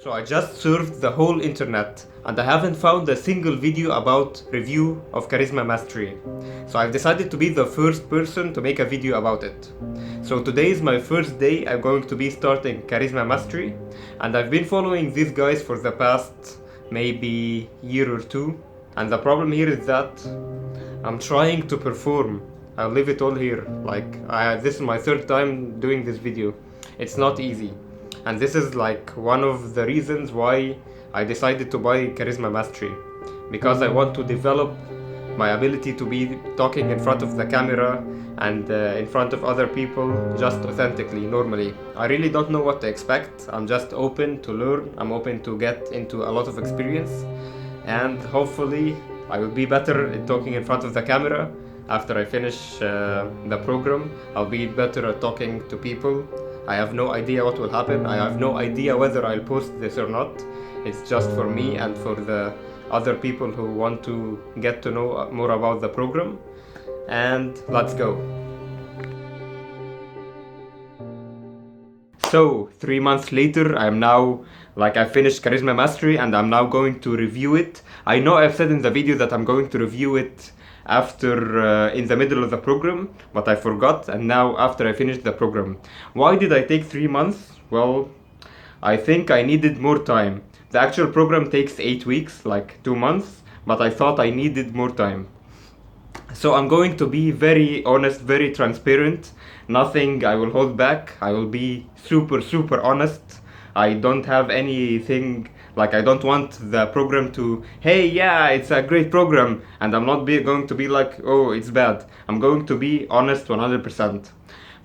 So I just surfed the whole internet and I haven't found a single video about review of Charisma Mastery. So I've decided to be the first person to make a video about it. So today is my first day I'm going to be starting Charisma Mastery, and I've been following these guys for the past maybe year or two, and the problem here is that I'm trying to perform. I'll leave it all here. This is my third time doing this video. It's not easy. And this is like one of the reasons why I decided to buy Charisma Mastery. Because I want to develop my ability to be talking in front of the camera and in front of other people just authentically, normally. I really don't know what to expect. I'm just open to learn. I'm open to get into a lot of experience. And hopefully I will be better at talking in front of the camera. After I finish the program, I'll be better at talking to people. I have no idea what will happen. I have no idea whether I'll post this or not. It's just for me and for the other people who want to get to know more about the program. And let's go. So 3 months later, I finished Charisma Mastery and I'm now going to review it. I know I've said in the video that I'm going to review it after in the middle of the program, but I forgot, and now after I finished the program. Why did I take 3 months? Well, I think I needed more time. The actual program takes 8 weeks, like 2 months, but I thought I needed more time. So I'm going to be very honest, very transparent. Nothing I will hold back. I will be super honest. I don't have anything, I don't want the program to, hey, yeah, it's a great program, and I'm not going to be like, oh, it's bad. I'm going to be honest 100%.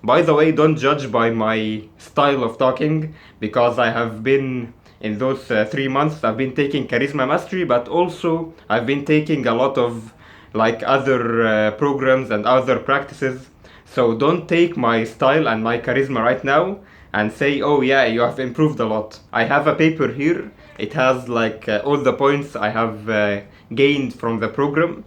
By the way, don't judge by my style of talking, because I have been, in those 3 months, I've been taking Charisma Mastery, but also I've been taking a lot of other programs and other practices. So don't take my style and my charisma right now and say, oh yeah, you have improved a lot. I have a paper here. It has all the points I have gained from the program,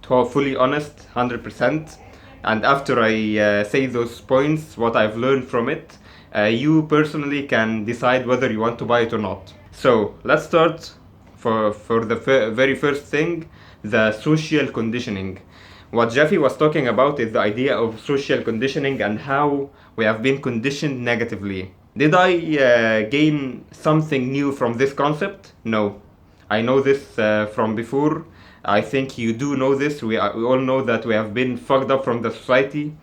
to fully honest, 100%. And after I say those points, what I've learned from it, you personally can decide whether you want to buy it or not. So let's start for the very first thing, the social conditioning. What Jeffy was talking about is the idea of social conditioning and how we have been conditioned negatively. Did I gain something new from this concept? No. I know this from before. I think you do know this. We all know that we have been fucked up from the society.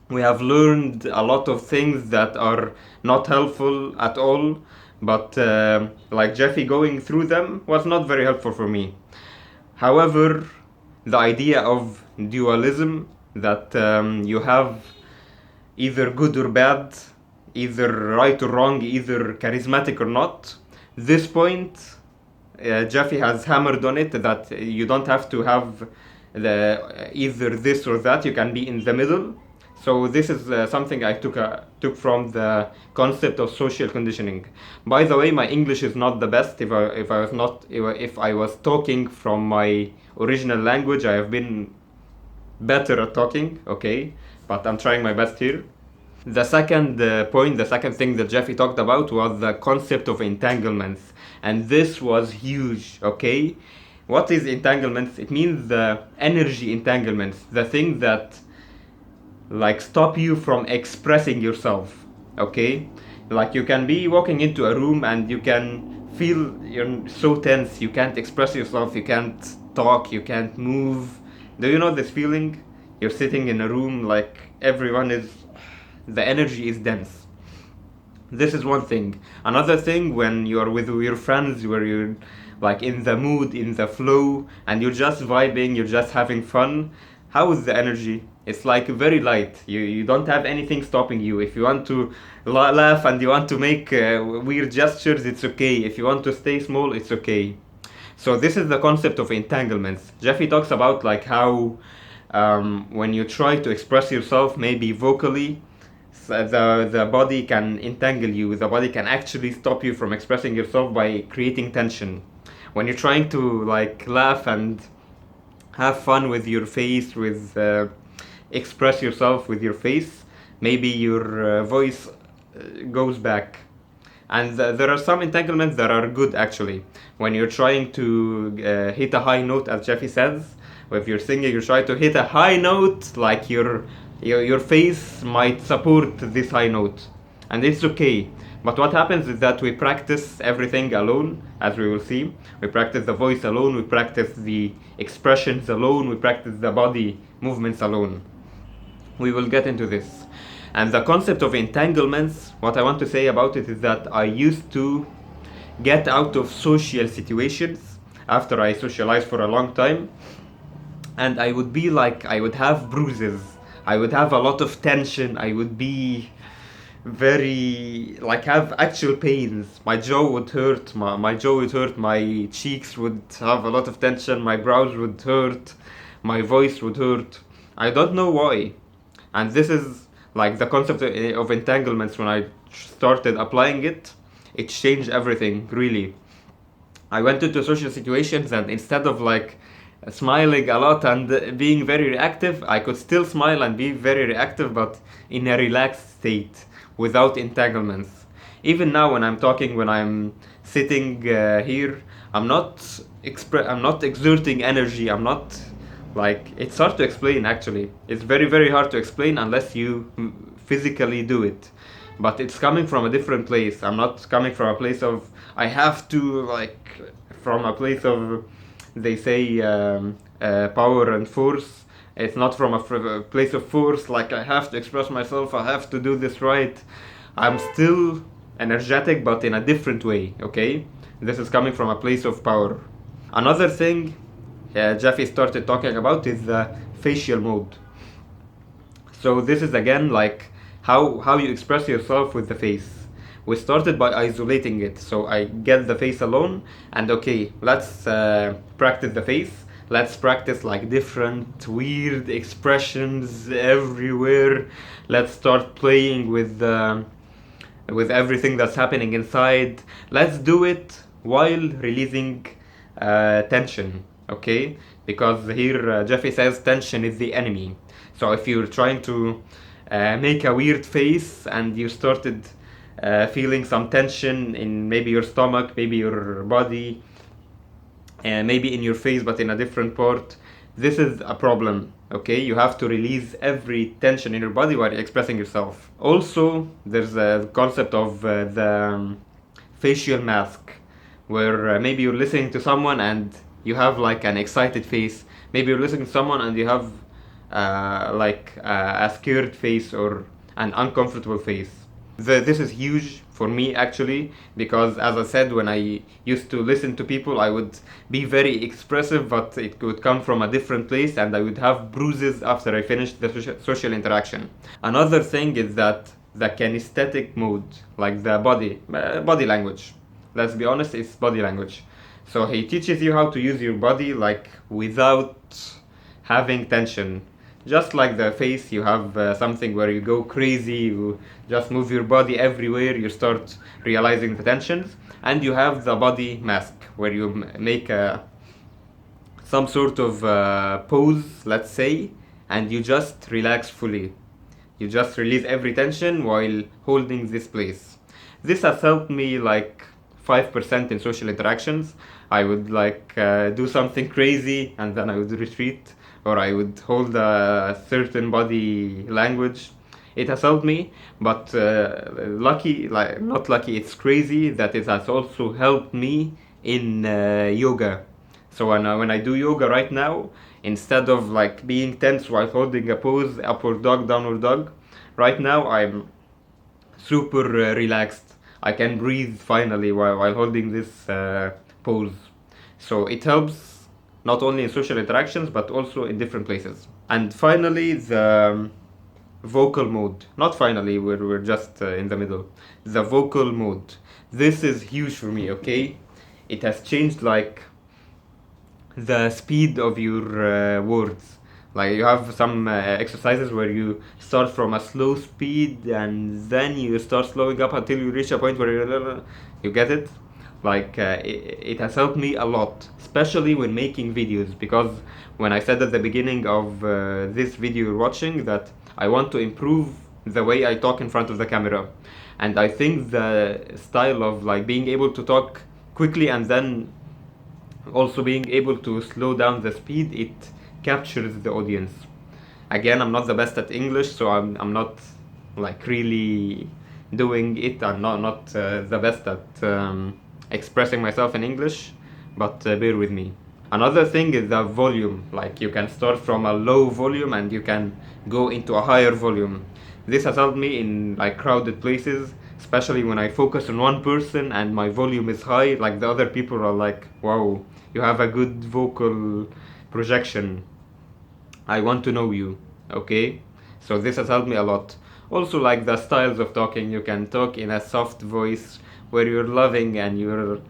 We have learned a lot of things that are not helpful at all, but like Jeffy going through them was not very helpful for me. However, the idea of dualism, that you have either good or bad, either right or wrong, either charismatic or not, this point, Jeffy has hammered on it, that you don't have to have either this or that, you can be in the middle. So this is something I took from the concept of social conditioning. By the way, my English is not the best. If I was talking from my original language, I have been better at talking, okay? But I'm trying my best here. The second the second thing that Jeffy talked about was the concept of entanglements. And this was huge, okay? What is entanglements? It means the energy entanglements, the thing that stop you from expressing yourself, okay? You can be walking into a room and you can feel you're so tense, you can't express yourself, you can't talk, you can't move. Do you know this feeling? You're sitting in a room, the energy is dense. This is one thing. Another thing, when you're with your friends, where you're in the mood, in the flow, and you're just vibing, you're just having fun, how is the energy? It's very light. You don't have anything stopping you. If you want to laugh and you want to make weird gestures, it's okay. If you want to stay small, it's okay. So this is the concept of entanglements. Jeffy talks about how when you try to express yourself, maybe vocally, the body can entangle you. The body can actually stop you from expressing yourself by creating tension. When you're trying to laugh and have fun with your face, express yourself with your face, maybe your voice goes back. And there are some entanglements that are good actually. When you're trying to hit a high note, as Jeffy says, or if you're singing, you try to hit a high note, like your face might support this high note, and it's okay. But what happens is that we practice everything alone, as we will see. We practice the voice alone, we practice the expressions alone, we practice the body movements alone. We will get into this. And the concept of entanglements, what I want to say about it is that I used to get out of social situations after I socialized for a long time, and I would be like, I would have bruises, I would have a lot of tension, I would be very, like, have actual pains. My jaw would hurt, my jaw would hurt, my cheeks would have a lot of tension, my brows would hurt, my voice would hurt. I don't know why. And this is like the concept of entanglements. When I started applying it, it changed everything, really. I went into social situations, and instead of like smiling a lot and being very reactive, I could still smile and be very reactive, but in a relaxed state, without entanglements. Even now, when I'm talking, when I'm sitting here, I'm not exerting energy. I'm not, like, it's hard to explain actually. It's very, very hard to explain unless you physically do it. But it's coming from a different place. I'm not coming from a place of I have to, like, from a place of, they say, power and force. It's not from a place of force, like I have to express myself, I have to do this right. I'm still energetic, but in a different way, okay? This is coming from a place of power. Another thing Jeffy started talking about is the facial mode. So this is again like how you express yourself with the face. We started by isolating it. So I get the face alone, and okay, let's practice the face. Let's practice like different weird expressions everywhere. Let's start playing with everything that's happening inside. Let's do it while releasing tension, okay? Because here Jeffy says tension is the enemy. So if you're trying to make a weird face and you started feeling some tension in maybe your stomach, maybe your body, maybe in your face but in a different part, this is a problem, okay? You have to release every tension in your body while expressing yourself. Also, there's a concept of the facial mask, where maybe you're listening to someone and you have like an excited face. Maybe you're listening to someone and you have a scared face or an uncomfortable face. This is huge for me actually, because as I said, when I used to listen to people, I would be very expressive, but it would come from a different place and I would have bruises after I finished the social interaction. Another thing is that the kinesthetic mode, like the body language. Let's be honest, it's body language. So he teaches you how to use your body like without having tension. Just like the face, you have something where you go crazy, you just move your body everywhere, you start realizing the tensions. And you have the body mask, where you make some sort of pose, let's say, and you just relax fully. You just release every tension while holding this place. This has helped me like 5% in social interactions. I would like do something crazy and then I would retreat, or I would hold a certain body language. It has helped me, but not lucky, it's crazy that it has also helped me in yoga. So when I do yoga right now, instead of like being tense while holding a pose, upward dog, downward dog, right now I'm super relaxed. I can breathe finally while holding this pose. So it helps not only in social interactions but also in different places. And finally, the vocal mode. Not finally, we're just in the middle. The vocal mode. This is huge for me, okay? It has changed like the speed of your words. Like you have some exercises where you start from a slow speed and then you start slowing up until you reach a point where you get it. Like it has helped me a lot, especially when making videos, because when I said at the beginning of this video you're watching that I want to improve the way I talk in front of the camera, And I think the style of like being able to talk quickly and then also being able to slow down the speed, it captures the audience. Again, I'm not the best at English, so I'm not like really doing it. I'm not the best at expressing myself in English, but bear with me. Another thing is the volume. Like you can start from a low volume and you can go into a higher volume. This has helped me in like crowded places, especially when I focus on one person and my volume is high. Like the other people are like, "Wow, you have a good vocal projection. I want to know you." Okay, so this has helped me a lot. Also, like the styles of talking, you can talk in a soft voice where you're loving and you're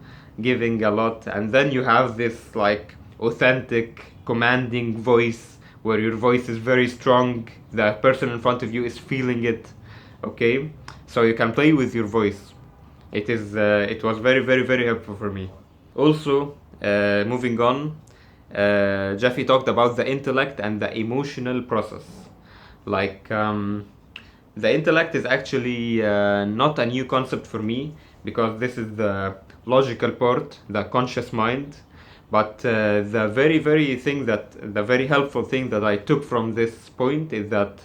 giving a lot, and then you have this like authentic, commanding voice where your voice is very strong. The person in front of you is feeling it. Okay, so you can play with your voice. It was very, very, very helpful for me. Also, moving on, Jeffy talked about the intellect and the emotional process. Like, the intellect is actually not a new concept for me because this is the logical part, the conscious mind. But the very helpful thing that I took from this point is that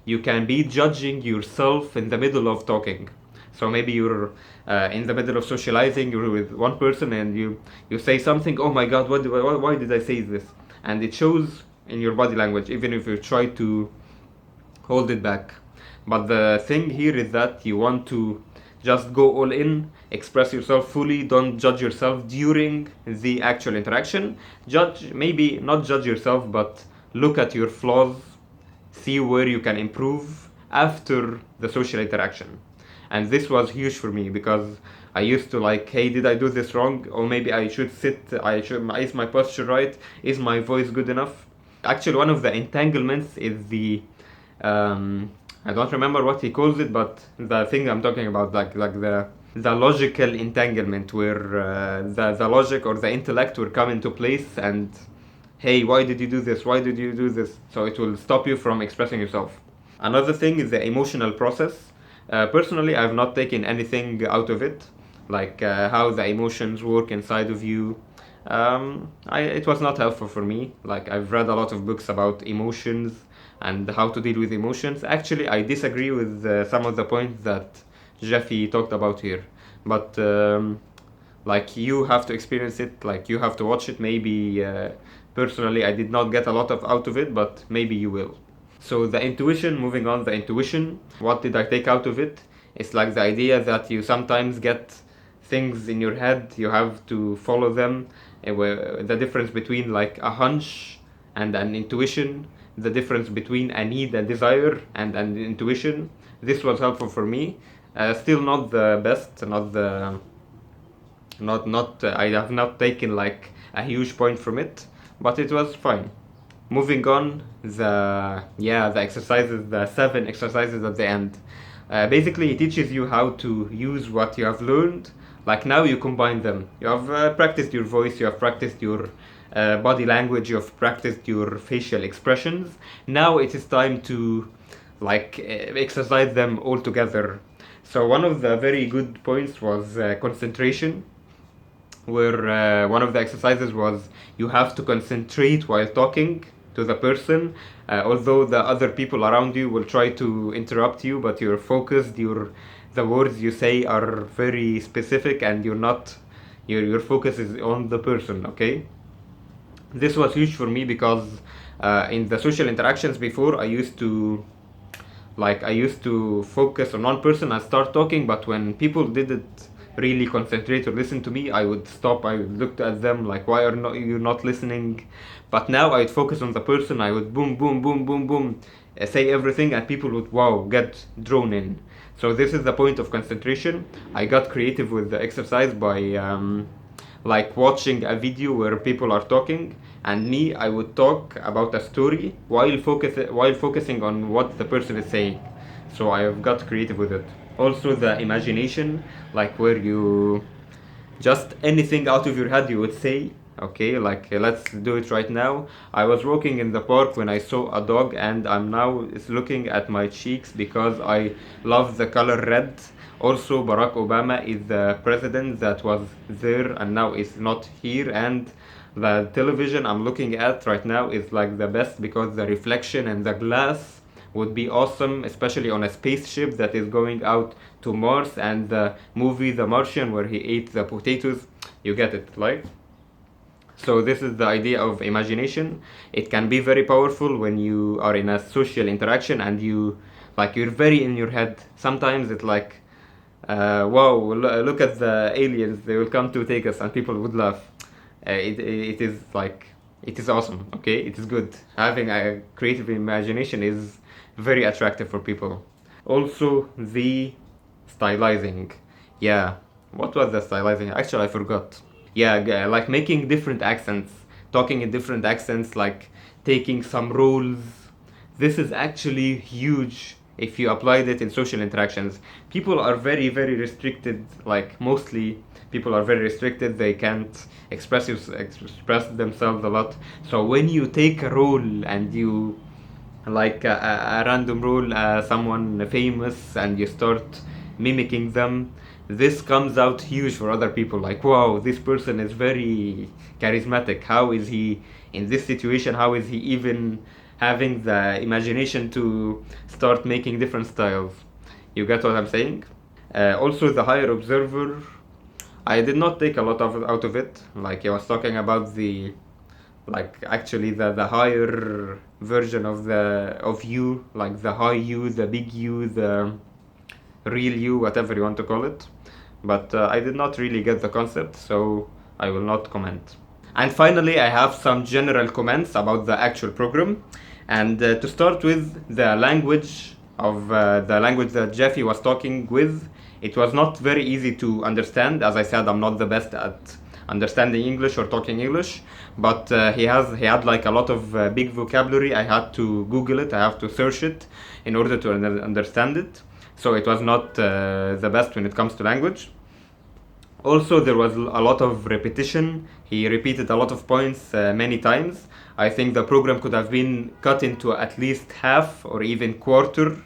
you can be judging yourself in the middle of talking. So maybe you're in the middle of socializing, you're with one person, and you say something. Oh my God, why did I say this? And it shows in your body language, even if you try to hold it back. But the thing here is that you want to just go all in, express yourself fully, don't judge yourself during the actual interaction. Maybe not judge yourself, but look at your flaws, see where you can improve after the social interaction. And this was huge for me because I used to like, hey, did I do this wrong? Or maybe I should is my posture right? Is my voice good enough? Actually, one of the entanglements is I don't remember what he calls it, but the thing I'm talking about, like the logical entanglement, where the logic or the intellect will come into place and, hey, why did you do this? Why did you do this? So it will stop you from expressing yourself. Another thing is the emotional process. Personally, I've not taken anything out of it, like how the emotions work inside of you. It was not helpful for me. Like I've read a lot of books about emotions and how to deal with emotions. Actually, I disagree with some of the points that Jeffy talked about here. But like you have to experience it, like you have to watch it. Maybe personally, I did not get a lot of out of it, but maybe you will. So the intuition, moving on, the intuition, what did I take out of it? It's like the idea that you sometimes get things in your head, you have to follow them. The difference between like a hunch and an intuition, the difference between a need and desire and an intuition. This was helpful for me. Still not the best, I have not taken like a huge point from it, but it was fine. Moving on, the exercises, the 7 exercises at the end. Basically, it teaches you how to use what you have learned. Like now, you combine them. You have practiced your voice, you have practiced your body language, you have practiced your facial expressions. Now it is time to like exercise them all together. So one of the very good points was concentration, where one of the exercises was you have to concentrate while talking to the person, although the other people around you will try to interrupt you, but you're focused, the words you say are very specific and you're not, your focus is on the person. Okay, this was huge for me because in the social interactions before, I used to focus on one person and start talking, but when people didn't really concentrate or listen to me, I would stop. I would look at them like, why are you not listening? But now I'd focus on the person. I would boom, boom, boom, boom, boom, say everything, and people would get drawn in. So this is the point of concentration. I got creative with the exercise by like watching a video where people are talking, and me, I would talk about a story while focusing on what the person is saying. So I have got creative with it. Also the imagination, like where you just anything out of your head you would say. Okay, like let's do it right now. I was walking in the park when I saw a dog, and I'm now looking at my cheeks because I love the color red. Also, Barack Obama is the president that was there and now is not here, and the television I'm looking at right now is like the best because the reflection and the glass would be awesome, especially on a spaceship that is going out to Mars, and the movie The Martian where he ate the potatoes. You get it, like? So this is the idea of imagination. It can be very powerful when you are in a social interaction and you're very in your head. Sometimes it's like, wow, look at the aliens, they will come to take us, and people would laugh. It is like, it is awesome, okay? It is good. Having a creative imagination is very attractive for people. Also, the stylizing. Yeah, what was the stylizing? Actually, I forgot. Yeah, like making different accents, talking in different accents, like taking some roles. This is actually huge if you applied it in social interactions. People are very, very restricted, like mostly people are very restricted, they can't express themselves a lot. So when you take a role and you like a random role, someone famous, and you start mimicking them, this comes out huge for other people. Like, wow, this person is very charismatic. How is he in this situation? How is he even having the imagination to start making different styles? You get what I'm saying? Also, the higher observer, I did not take a lot of out of it. Like, I was talking about the, like, actually the higher version of you, like the high you, the big you, the real you, whatever you want to call it. But I did not really get the concept, so I will not comment. And finally, I have some general comments about the actual program. And to start with, the language that Jeffy was talking with, it was not very easy to understand. As I said, I'm not the best at understanding English or talking English, but he had like a lot of big vocabulary. I had to Google it, I have to search it in order to understand it. So it was not the best when it comes to language. Also, there was a lot of repetition. He repeated a lot of points many times. I think the program could have been cut into at least half or even quarter,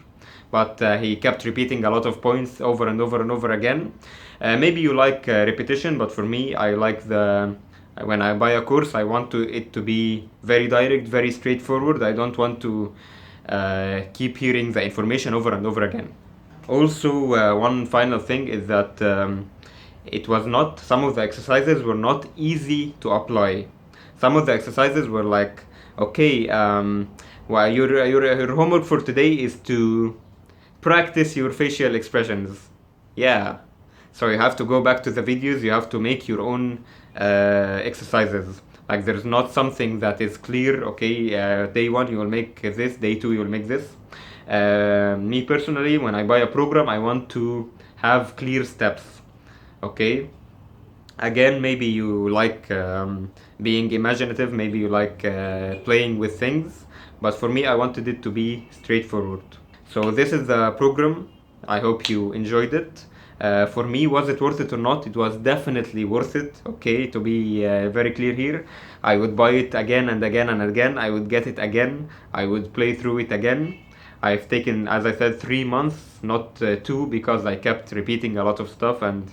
but he kept repeating a lot of points over and over and over again. Maybe you like repetition, but for me, I like when I buy a course, I want it to be very direct, very straightforward. I don't want to keep hearing the information over and over again. Also, one final thing is that some of the exercises were not easy to apply. Some of the exercises were like, okay, well, your homework for today is to practice your facial expressions. Yeah. So you have to go back to the videos, you have to make your own exercises. Like, there's not something that is clear, okay, day one you will make this, day two you will make this. Me personally, when I buy a program, I want to have clear steps. Okay, again, maybe you like being imaginative, maybe you like playing with things, but for me, I wanted it to be straightforward. So this is the program. I hope you enjoyed it. For me, was it worth it or not? It was definitely worth it. Okay, to be very clear here, I would buy it again and again and again. I would get it again. I would play through it again. I've taken, as I said, 3 months, not 2, because I kept repeating a lot of stuff, and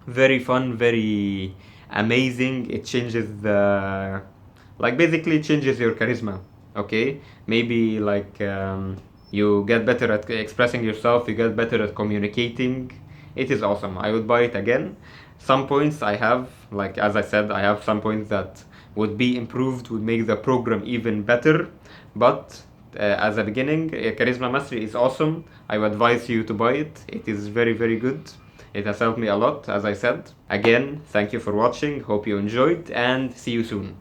very fun, very amazing. It changes basically changes your charisma. Okay, maybe like you get better at expressing yourself, you get better at communicating. It is awesome. I would buy it again. Some points I have, like as I said, I have some points that would be improved, would make the program even better, but as a beginning, Charisma Mastery is awesome. I would advise you to buy it. It is very, very good. It has helped me a lot, as I said. Again, thank you for watching. Hope you enjoyed, and see you soon.